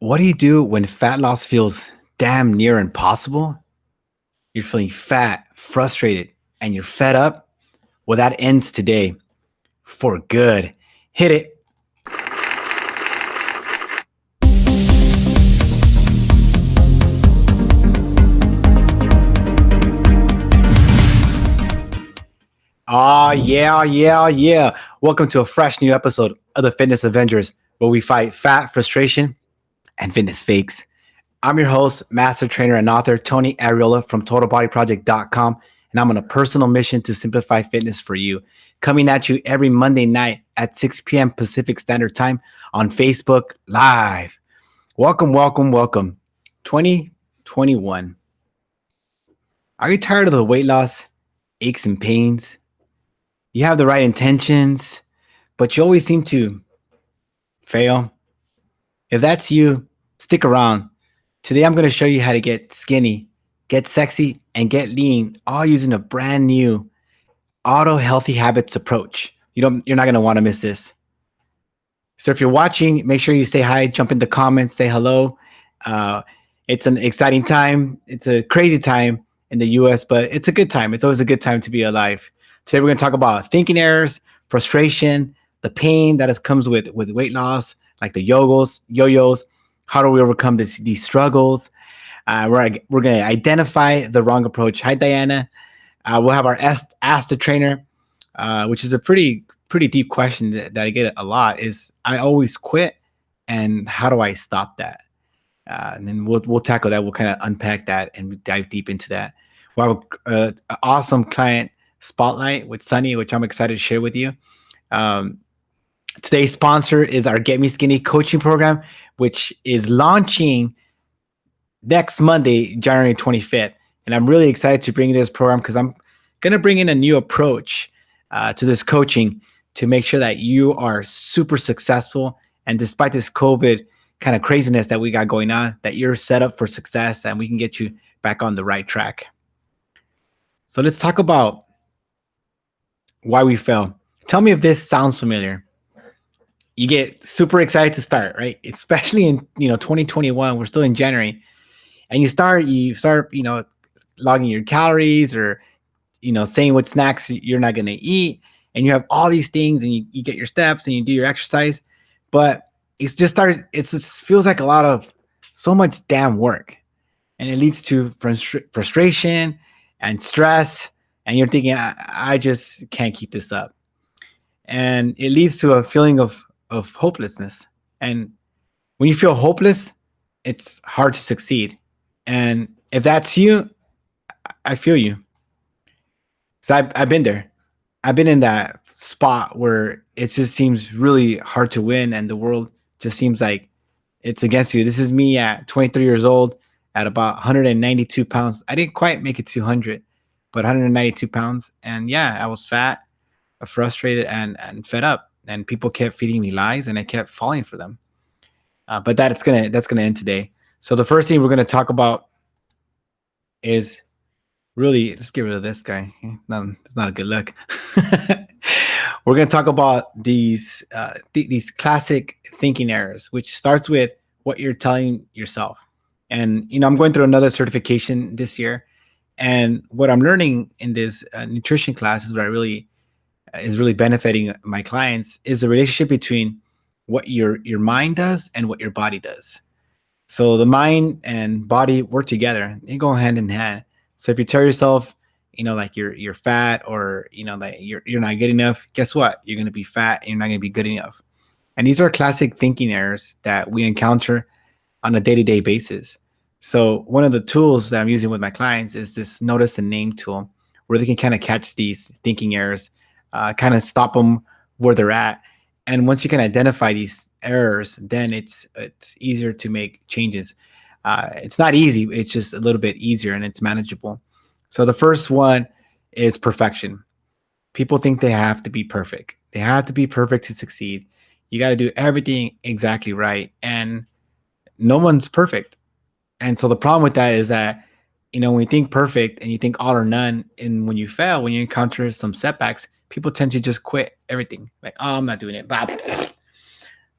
What do you do when fat loss feels damn near impossible? You're feeling fat, frustrated, and you're fed up? Well, that ends today for good. Hit it. Yeah. Welcome to a fresh new episode of the Fitness Avengers, where we fight fat, frustration, and fitness fakes. I'm your host, master trainer and author Tony Arreola from TotalBodyProject.com, and I'm on a personal mission to simplify fitness for you. Coming at you every Monday night at 6 p.m. Pacific Standard Time on Facebook Live. Welcome. 2021. Are you tired of the weight loss, aches and pains? You have the right intentions, but you always seem to fail. If that's you, stick around. Today I'm going to show you how to get skinny, get sexy, and get lean, all using a brand new auto healthy habits approach. You're not going to want to miss this. So if you're watching, make sure you say hi, jump in the comments, say hello. Uh, it's an exciting time. It's a crazy time in the US, but it's a good time. It's always a good time to be alive. Today we're going to talk about thinking errors, frustration, the pain that comes with weight loss, like the yo-yos. How do we overcome these struggles? We're going to identify the wrong approach. Hi, Diana. We'll have our Ask the Trainer, which is a pretty deep question that I get a lot. Is I always quit, and how do I stop that? And then we'll tackle that. We'll kind of unpack that and dive deep into that. We'll have an awesome client spotlight with Sunny, which I'm excited to share with you. Today's sponsor is our Get Me Skinny coaching program, which is launching next Monday, January 25th. And I'm really excited to bring this program because I'm going to bring in a new approach to this coaching to make sure that you are super successful. And despite this COVID kind of craziness that we got going on, that you're set up for success and we can get you back on the right track. So let's talk about why we fail. Tell me if this sounds familiar. You get super excited to start, right? Especially in 2021, we're still in January, and you start logging your calories or saying what snacks you're not going to eat, and you have all these things, and you get your steps and you do your exercise, but it just feels like so much damn work, and it leads to frustration and stress, and you're thinking, I just can't keep this up, and it leads to a feeling of hopelessness. And when you feel hopeless, it's hard to succeed. And if that's you, I feel you. So I've been there. I've been in that spot where it just seems really hard to win, and the world just seems like it's against you. This is me at 23 years old at about 192 pounds. I didn't quite make it to 100, but 192 pounds. And yeah, I was fat, frustrated, and fed up. And people kept feeding me lies, and I kept falling for them. But that's gonna end today. So the first thing we're gonna talk about is really, let's get rid of this guy. It's not a good look. We're gonna talk about these classic thinking errors, which starts with what you're telling yourself. And I'm going through another certification this year, and what I'm learning in this nutrition class is really benefiting my clients is the relationship between what your mind does and what your body does. So the mind and body work together; they go hand in hand. So if you tell yourself, like you're fat, or that you're not good enough, guess what? You're gonna be fat, and you're not gonna be good enough. And these are classic thinking errors that we encounter on a day-to-day basis. So one of the tools that I'm using with my clients is this notice and name tool, where they can kind of catch these thinking errors, kind of stop them where they're at. And once you can identify these errors, then it's easier to make changes. It's not easy, it's just a little bit easier, and it's manageable. So the first one is perfection. People think they have to be perfect. They have to be perfect to succeed. You got to do everything exactly right, and no one's perfect. And so the problem with that is that when you think perfect and you think all or none, and when you fail, when you encounter some setbacks, people tend to just quit everything. Like, oh, I'm not doing it. Blah, blah, blah.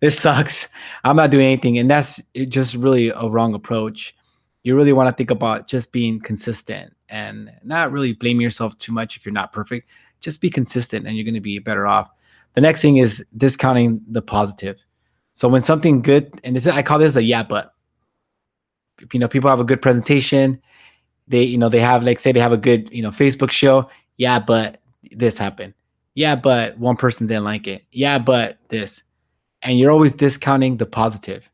this sucks. I'm not doing anything. And that's just really a wrong approach. You really want to think about just being consistent and not really blaming yourself too much if you're not perfect. Just be consistent and you're going to be better off. The next thing is discounting the positive. So when something good, and this is, I call this a yeah, but people have a good presentation. They have, like, say they have a good, Facebook show. Yeah, but this happened. Yeah, but one person didn't like it. Yeah, but this. And you're always discounting the positive,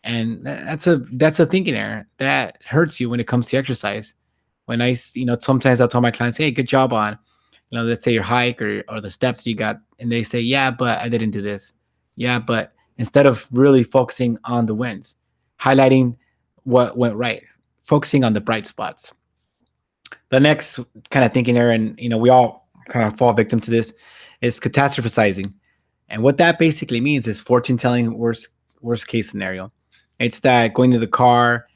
and that's a thinking error that hurts you when it comes to exercise. When sometimes I'll tell my clients, hey, good job on, let's say your hike or the steps you got, and they say, yeah, but I didn't do this. Yeah, but instead of really focusing on the wins, highlighting what went right, focusing on the bright spots. The next kind of thinking error, and we all kind of fall victim to this, is catastrophizing. And what that basically means is fortune telling, worst case scenario. It's that going to the car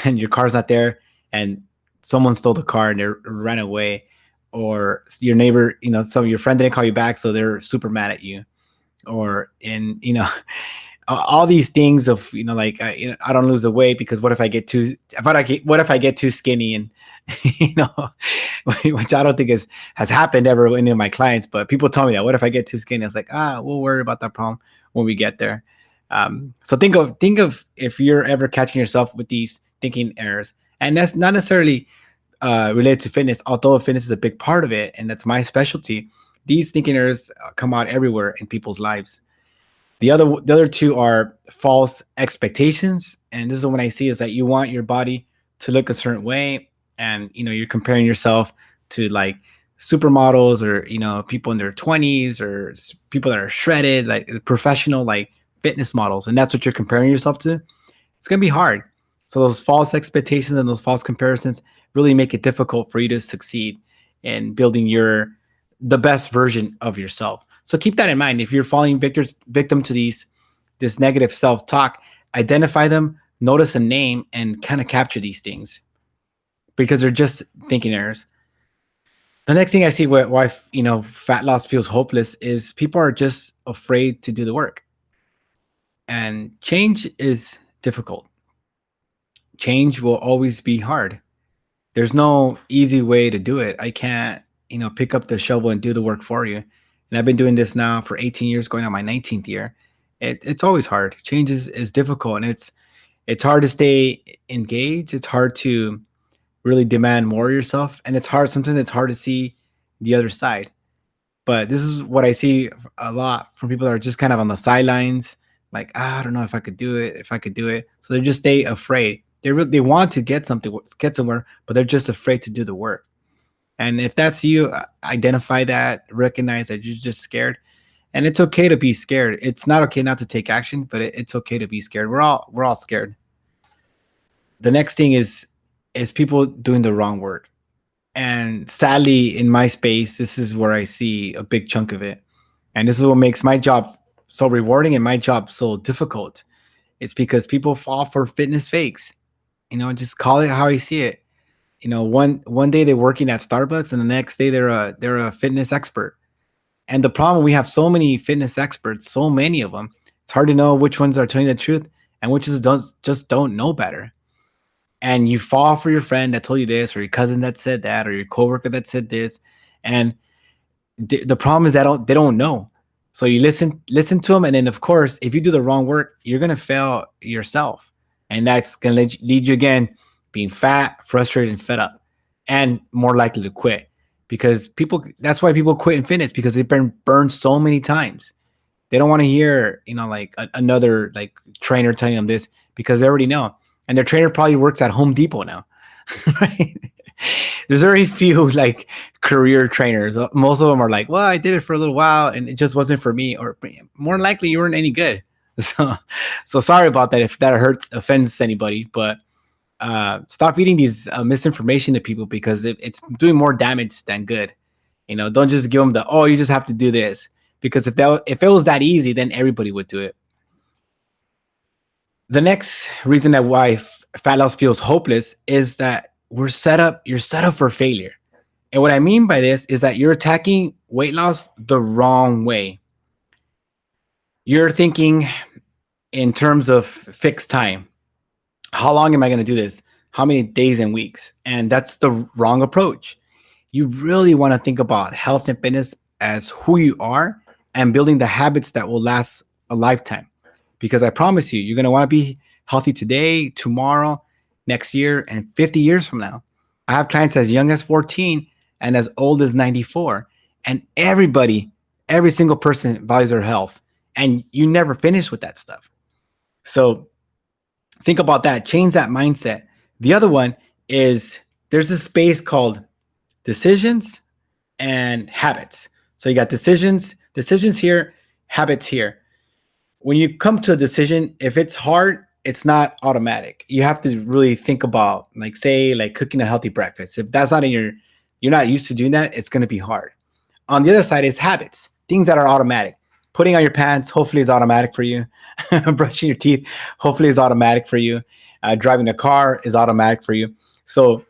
and your car's not there, and someone stole the car and they ran away, or your neighbor, some of your friend didn't call you back, so they're super mad at you, or in all these things of, like, I don't lose the weight because what if I get too skinny, and you know which I don't think has happened ever with any of my clients, but people tell me that, what if I get too skinny? I was like, we'll worry about that problem when we get there. So think of if you're ever catching yourself with these thinking errors, and that's not necessarily related to fitness, although fitness is a big part of it, and that's my specialty. These thinking errors come out everywhere in people's lives. The other two are false expectations, and this is what I see, is that you want your body to look a certain way, and you're comparing yourself to, like, supermodels, or people in their 20s, or people that are shredded, like professional, like, fitness models, and that's what you're comparing yourself to. It's going to be hard. So those false expectations and those false comparisons really make it difficult for you to succeed in building the best version of yourself. So keep that in mind. If you're falling victim to this negative self-talk, identify them, notice a name, and kind of capture these things, because they're just thinking errors. The next thing I see why fat loss feels hopeless is people are just afraid to do the work. And change is difficult. Change will always be hard. There's no easy way to do it. I can't, pick up the shovel and do the work for you. And I've been doing this now for 18 years, going on my 19th year. It's always hard. Change is difficult, and it's hard to stay engaged. It's hard to really demand more of yourself, and sometimes it's hard to see the other side. But this is what I see a lot from people that are just kind of on the sidelines, like, I don't know if I could do it, so they just stay afraid. They want to get somewhere, but they're just afraid to do the work. And if that's you, identify that, recognize that you're just scared, and it's okay to be scared. It's not okay not to take action, but it's okay to be scared. We're all scared. The next thing is people doing the wrong work. And sadly, in my space, this is where I see a big chunk of it. And this is what makes my job so rewarding and my job so difficult. It's because people fall for fitness fakes. Just call it how I see it. One day they're working at Starbucks, and the next day they're a fitness expert. And the problem, we have so many fitness experts, so many of them. It's hard to know which ones are telling the truth and which just don't know better. And you fall for your friend that told you this, or your cousin that said that, or your coworker that said this. And the problem is that they don't know. So you listen to them, and then, of course, if you do the wrong work, you're gonna fail yourself, and that's gonna lead you again being fat, frustrated, and fed up, and more likely to quit. Because that's why people quit in fitness, because they've been burned so many times. They don't want to hear, like another, like, trainer telling them this, because they already know. And their trainer probably works at Home Depot now, right? There's very few, like, career trainers. Most of them are like, well, I did it for a little while and it just wasn't for me, or more likely you weren't any good. So sorry about that if that offends anybody, but stop feeding these misinformation to people, because it's doing more damage than good. Don't just give them you just have to do this, because if it was that easy, then everybody would do it. The next reason that why fat loss feels hopeless is that you're set up for failure. And what I mean by this is that you're attacking weight loss the wrong way. You're thinking in terms of fixed time. How long am I going to do this? How many days and weeks? And that's the wrong approach. You really want to think about health and fitness as who you are and building the habits that will last a lifetime. Because I promise you, you're going to want to be healthy today, tomorrow, next year, and 50 years from now. I have clients as young as 14 and as old as 94. And everybody, every single person values their health. And you never finish with that stuff. So think about that, change that mindset. The other one is there's a space called decisions and habits. So you got decisions here, habits here. When you come to a decision, if it's hard, it's not automatic. You have to really think about, like, say, like cooking a healthy breakfast. If that's not in your, you're not used to doing that, it's going to be hard. On the other side is habits, things that are automatic. Putting on your pants, hopefully, is automatic for you. Brushing your teeth, hopefully, is automatic for you. Driving a car is automatic for you. So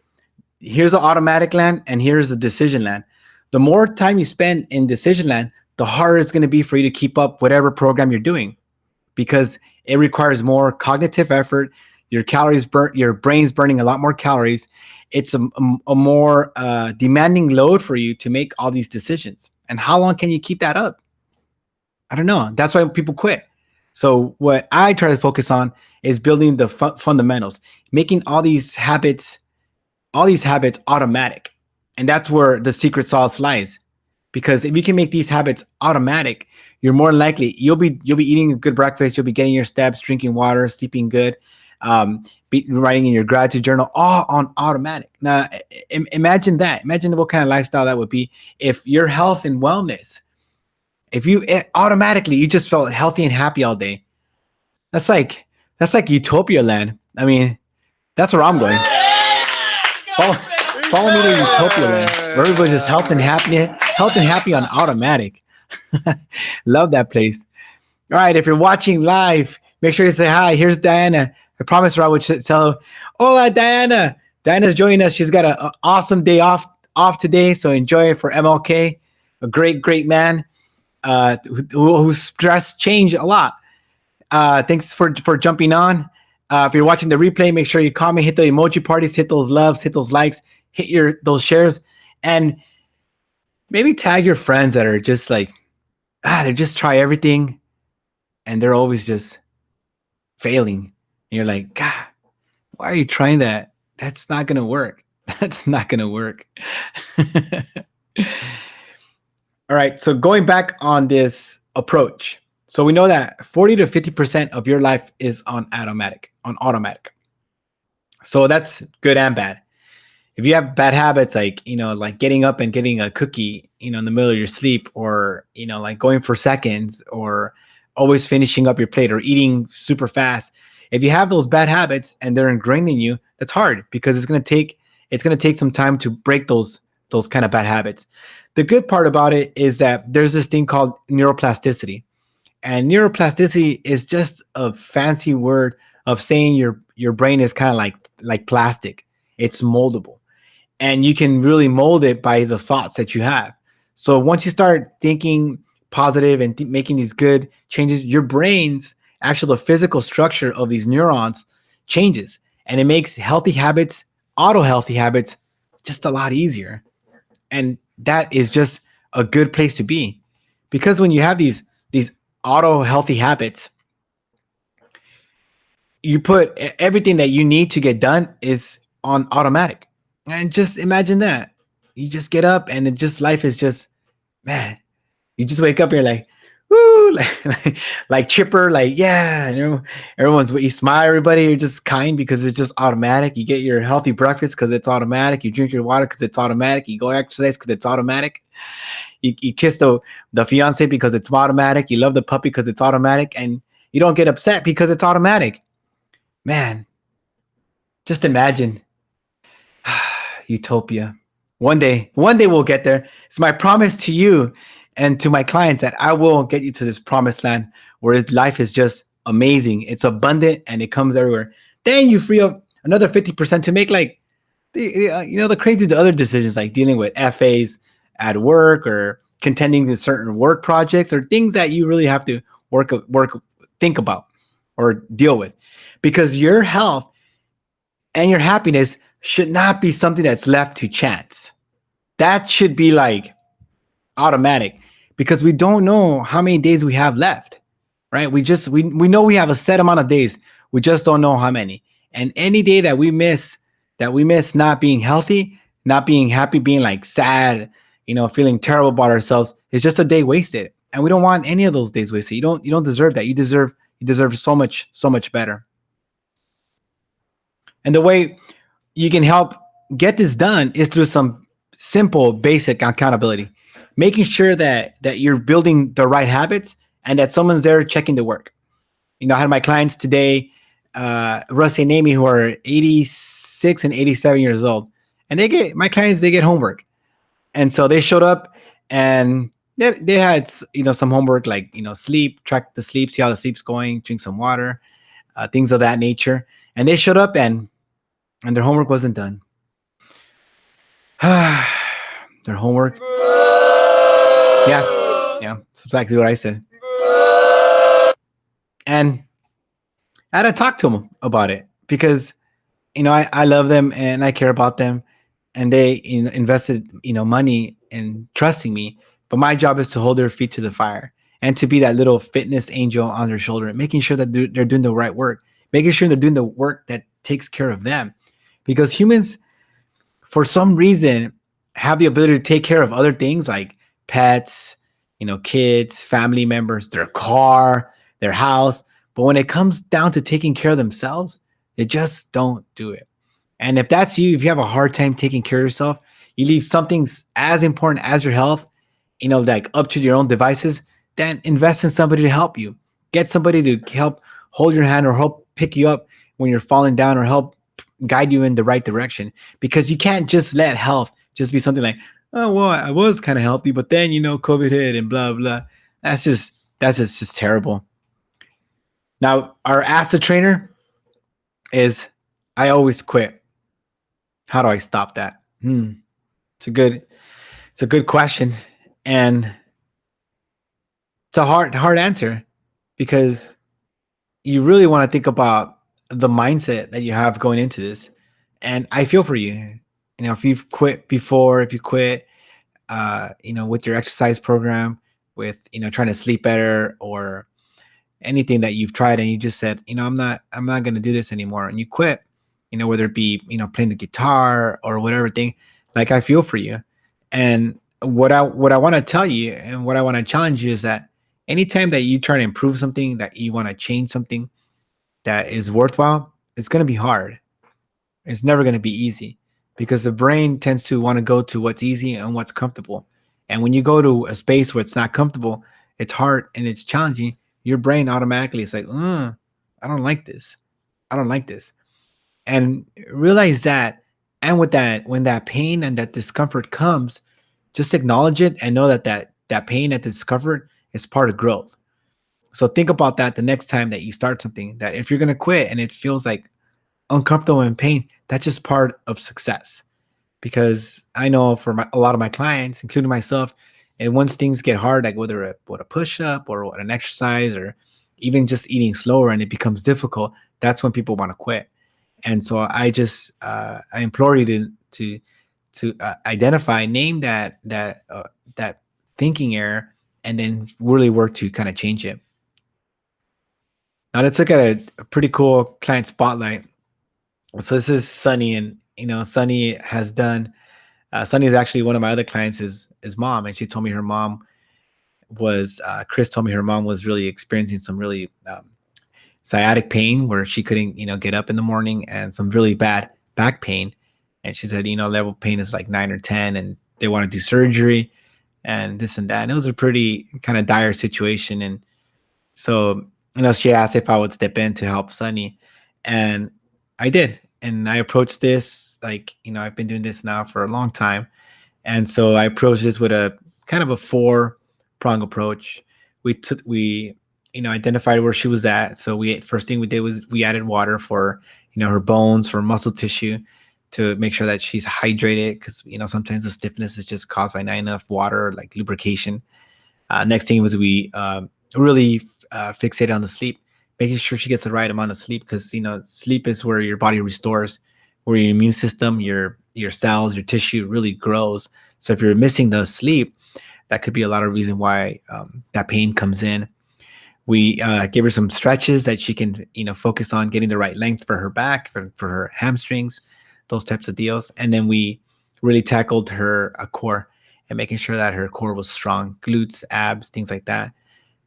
here's the automatic land, and here's the decision land. The more time you spend in decision land, the harder it's going to be for you to keep up whatever program you're doing, because it requires more cognitive effort. Your calories burn, your brain's burning a lot more calories. It's a more demanding load for you to make all these decisions. And how long can you keep that up? I don't know. That's why people quit. So what I try to focus on is building the fundamentals, making all these habits automatic. And that's where the secret sauce lies. Because if you can make these habits automatic, you're more likely you'll be eating a good breakfast, you'll be getting your steps, drinking water, sleeping good, writing in your gratitude journal, all on automatic. Now, imagine that. Imagine what kind of lifestyle that would be if your health and wellness, if you automatically you just felt healthy and happy all day. That's like utopia land. I mean, that's where I'm going. Follow, follow me to utopia land, where everybody's just health and happy on automatic. Love that place. All right, if you're watching live, make sure you say hi. Here's Diana. I promised her I would tell her, hola, Diana. Diana's joining us. She's got an awesome day off today, so enjoy it for MLK. A great man whose stress changed a lot. Thanks for jumping on. If you're watching the replay, make sure you comment, hit the emoji parties, hit those loves, hit those likes, hit those shares, and maybe tag your friends that are just like, they just try everything and they're always just failing. And you're like, God, why are you trying that? That's not gonna work. That's not gonna work. All right. So going back on this approach. So we know that 40 to 50% of your life is on automatic. So that's good and bad. If you have bad habits, like, like getting up and getting a cookie, in the middle of your sleep, or, like going for seconds, or always finishing up your plate, or eating super fast. If you have those bad habits and they're ingrained in you, that's hard, because it's going to take some time to break those kind of bad habits. The good part about it is that there's this thing called neuroplasticity. And neuroplasticity is just a fancy word of saying your brain is kind of like plastic. It's moldable. And you can really mold it by the thoughts that you have. So once you start thinking positive and making these good changes, your brain's actual the physical structure of these neurons changes. And it makes healthy habits, healthy habits, just a lot easier. And that is just a good place to be. Because when you have these auto healthy habits, you put everything that you need to get done is on automatic. And just imagine that. You just get up and life is just, man, you just wake up and you're like, woo, like chipper, like, yeah, you smile, everybody, you're just kind because it's just automatic. You get your healthy breakfast because it's automatic. You drink your water because it's automatic. You go exercise because it's automatic. You kiss the fiance because it's automatic. You love the puppy because it's automatic, and you don't get upset because it's automatic. Man, just imagine utopia. One day we'll get there. It's my promise to you and to my clients that I will get you to this promised land where life is just amazing. It's abundant and it comes everywhere. Then you free up another 50% to make like the other decisions, like dealing with FAs at work, or contending to certain work projects, or things that you really have to think about or deal with, because your health and your happiness should not be something that's left to chance. That should be like automatic, because we don't know how many days we have left, right? We know we have a set amount of days. We just don't know how many. And any day that we miss not being healthy, not being happy, being like sad, feeling terrible about ourselves, is just a day wasted. And we don't want any of those days wasted. You don't deserve that. You deserve so much better. And the way you can help get this done is through some simple, basic accountability, making sure that you're building the right habits and that someone's there checking the work. I had my clients today, Rusty and Amy, who are 86 and 87 years old, and they get homework, and so they showed up and they had some homework, like sleep, track the sleep, see how the sleep's going, drink some water, things of that nature. And they showed up and their homework wasn't done. Their homework. Yeah, that's exactly what I said. And I had to talk to them about it, because I love them and I care about them, and they invested money in trusting me. But my job is to hold their feet to the fire and to be that little fitness angel on their shoulder, making sure that they're doing the right work, making sure they're doing the work that takes care of them. Because humans, for some reason, have the ability to take care of other things like pets, kids, family members, their car, their house. But when it comes down to taking care of themselves, they just don't do it. And if that's you, if you have a hard time taking care of yourself, you leave something as important as your health, like up to your own devices, then invest in somebody to help you. Get somebody to help hold your hand or help pick you up when you're falling down, or help guide you in the right direction. Because you can't just let health just be something like, oh, well, I was kind of healthy, but then, COVID hit and blah, blah. That's just terrible. Now, our acid trainer is, I always quit. How do I stop that? It's a good question. And it's a hard answer, because you really want to think about the mindset that you have going into this. And I feel for you. If you've quit before, if you quit, with your exercise program, with, trying to sleep better, or anything that you've tried and you just said, I'm not going to do this anymore, and you quit, whether it be, playing the guitar or whatever thing, like, I feel for you. And what I want to tell you and what I want to challenge you is that anytime that you try to improve something, that you want to change something that is worthwhile, it's going to be hard. It's never going to be easy, because the brain tends to want to go to what's easy and what's comfortable. And when you go to a space where it's not comfortable, it's hard and it's challenging, your brain automatically is like, I don't like this. I don't like this. And realize that. And with that, when that pain and that discomfort comes, just acknowledge it and know that pain and discomfort is part of growth. So think about that the next time that you start something, that if you're going to quit and it feels like uncomfortable and pain, that's just part of success. Because I know for a lot of my clients, including myself, and once things get hard, like whether what a push up or what an exercise, or even just eating slower, and it becomes difficult, that's when people want to quit. And so I implore you to identify, name that thinking error, and then really work to kind of change it. Now let's look at a pretty cool client spotlight. So this is Sunny, and Sunny has done. Sunny is actually one of my other clients. Is mom, and she told me her mom was. Chris told me her mom was really experiencing some really sciatic pain, where she couldn't get up in the morning, and some really bad back pain. And she said level pain is like 9 or 10, and they want to do surgery, and this and that. And it was a pretty kind of dire situation. And so she asked if I would step in to help Sunny, and I did. And I approached this like, I've been doing this now for a long time. And so I approached this with a kind of a 4-prong approach. We identified where she was at. So first thing we did was we added water for, her bones, for muscle tissue, to make sure that she's hydrated. Cause sometimes the stiffness is just caused by not enough water, like lubrication. Next thing was we really fixated on the sleep, making sure she gets the right amount of sleep, because sleep is where your body restores, where your immune system, your cells, your tissue really grows. So if you're missing the sleep, that could be a lot of reason why that pain comes in. We give her some stretches that she can, focus on getting the right length for her back, for her hamstrings, those types of deals. And then we really tackled her core and making sure that her core was strong, glutes, abs, things like that.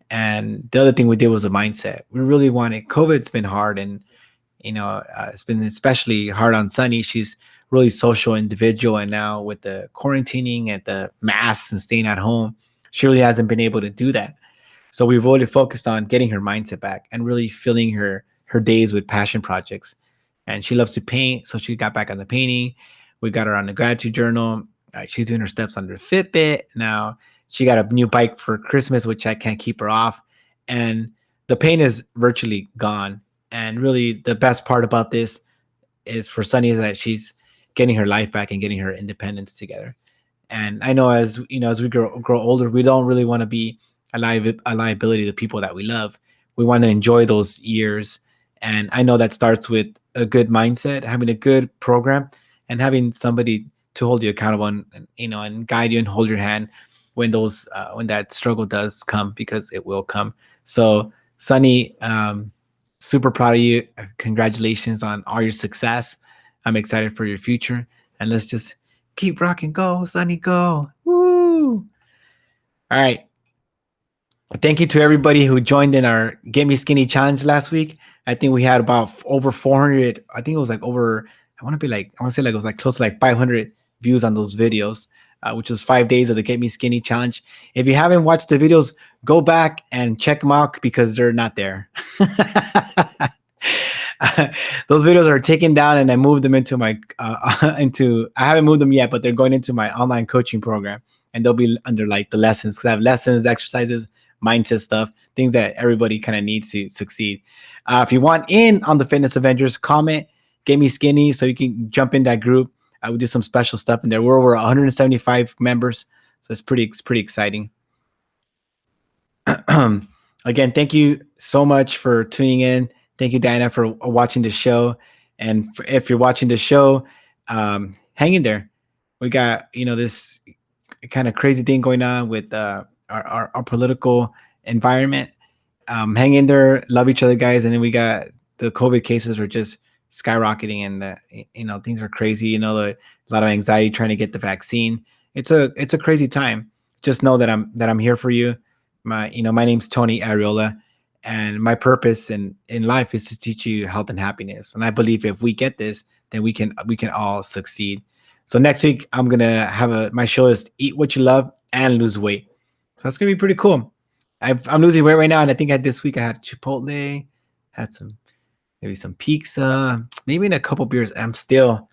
And the other thing we did was a mindset. We really wanted, COVID's been hard, and it's been especially hard on Sunny. She's really social individual, and now with the quarantining and the masks and staying at home, she really hasn't been able to do that. So we've really focused on getting her mindset back and really filling her days with passion projects. And she loves to paint, so she got back on the painting. We got her on the gratitude journal. She's doing her steps on her Fitbit now. She got a new bike for Christmas, which I can't keep her off. And the pain is virtually gone. And really, the best part about this is for Sunny is that she's getting her life back and getting her independence together. And I know, as we grow older, we don't really want to be a liability to people that we love. We want to enjoy those years. And I know that starts with a good mindset, having a good program, and having somebody to hold you accountable, and guide you and hold your hand when when that struggle does come, because it will come. So Sunny, super proud of you. Congratulations on all your success. I'm excited for your future, and let's just keep rocking. Go, Sunny, go. Woo! All right. Thank you to everybody who joined in our Get Me Skinny challenge last week. I think we had about over 400. I think it was like over, I want to say like it was like close to like 500 views on those videos, which was 5 days of the Get Me Skinny challenge. If you haven't watched the videos, go back and check them out, because they're not there. Those videos are taken down, and I moved them into my, I haven't moved them yet, but they're going into my online coaching program, and they'll be under like the lessons, because I have lessons, exercises, mindset stuff, things that everybody kind of needs to succeed. If you want in on the Fitness Avengers, comment Get Me Skinny so you can jump in that group. I would do some special stuff in there. We're over 175 members, so it's pretty exciting. Again, thank you so much for tuning in. Thank you, Diana, for watching the show. And if you're watching the show, hang in there. We got this kind of crazy thing going on with our political environment. Hang in there, love each other, guys. And then we got the COVID cases are just skyrocketing, and things are crazy. A lot of anxiety trying to get the vaccine. It's a crazy time. Just know that I'm here for you. My name's Tony Arreola, and my purpose in life is to teach you health and happiness. And I believe if we get this, then we can all succeed. So next week I'm gonna have my show is Eat What You Love and Lose Weight. So that's gonna be pretty cool. I'm losing weight right now, and I think this week I had Chipotle, had maybe some pizza, maybe in a couple beers. I'm still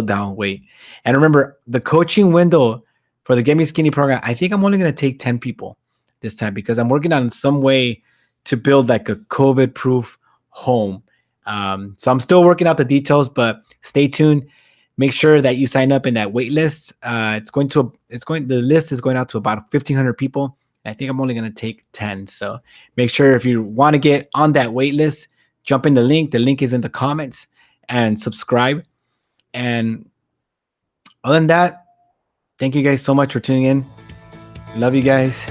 down weight. And remember, the coaching window for the Get Me Skinny program, I think I'm only gonna take 10 people this time, because I'm working on some way to build like a COVID-proof home. So I'm still working out the details, but stay tuned. Make sure that you sign up in that wait list. The list is going out to about 1,500 people. I think I'm only going to take 10. So make sure, if you want to get on that wait list, jump in the link. The link is in the comments, and subscribe. And other than that, thank you guys so much for tuning in. Love you guys.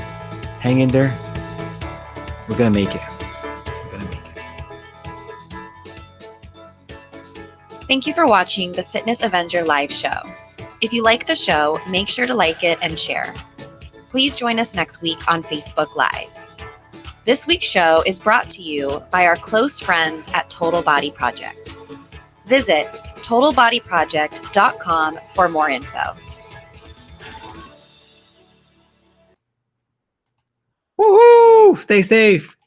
Hang in there. We're going to make it. Thank you for watching the Fitness Avenger live show. If you like the show, make sure to like it and share. Please join us next week on Facebook Live. This week's show is brought to you by our close friends at Total Body Project. Visit totalbodyproject.com for more info. Woohoo! Stay safe.